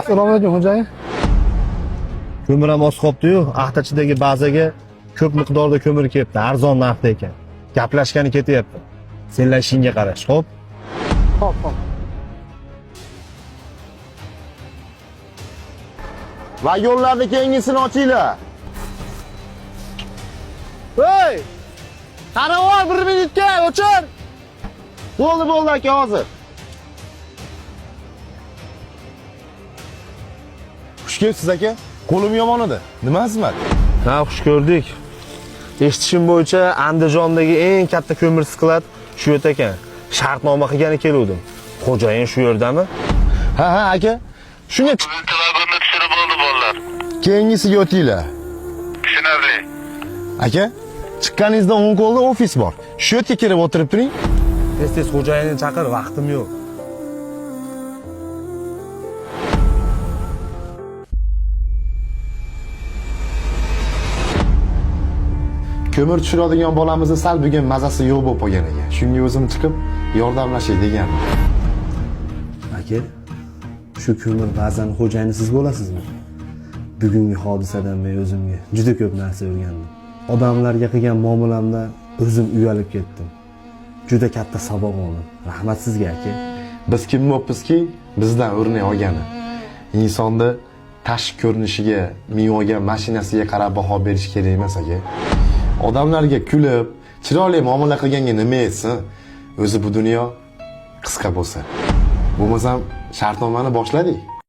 Assalomu alaykum xo'jayin. Ko'mir ham oz qolibdi-yu, Axtachidagi bazaga ko'p miqdorda ko'mir kelibdi, arzon narxda ekan. Gaplashgani ketyapti. Senlar ishingga qarash, xo'p? Xo'p. Va yo'llarni keyingisini ochinglar. Hey! Qaravol 1 minutga o'chir. Bo'ldi aka, hozir. Xush kelibsiz aka. Qo'lim yomon edi. Nima xizmat? Ha, xush ko'rdik. Eshitishim bo'yicha Andijondagi eng katta ko'mir sklad shu yerda ekan. Shartnoma qilgani keluvdim. Xo'jayin shu yerdami? Ha aka. Shunga Telefonda tushirib oldi bolalar. keyingisiga o'tinglar. Tushunarli. Aka, chiqqaningizda o'ng qo'lda ofis bor. Shu yerga kirib o'tirib turing. Tez xo'jayinni chaqir, vaqtim yo'q. Ko'mir tushiradigan bolamizni sal bugun mazasi yo'q bo'lib qolgan ekan. Shunga o'zim chiqib yordamlashay degandim. Aka, shu ko'mir ba'zan xo'jayini siz bo'lasizmi? Bugungi hodisadan men o'zimga juda ko'p narsa o'rgandim. Odamlarga qilgan muomalamdan o'zim uyalib ketdim. Juda katta saboq oldim. Rahmat sizga, aka. Biz kim bo'pmizki, bizdan o'rnak olgani. Insonni tashqi ko'rinishiga, ming olgan mashinasiga qarab baho berish kerak emas, aka. Odamlarga kulib, chiroyli muomala qilganga nima etsin? O'zi bu dunyo qisqa bo'lsa. Bo'lmasam shartnomani boshladik.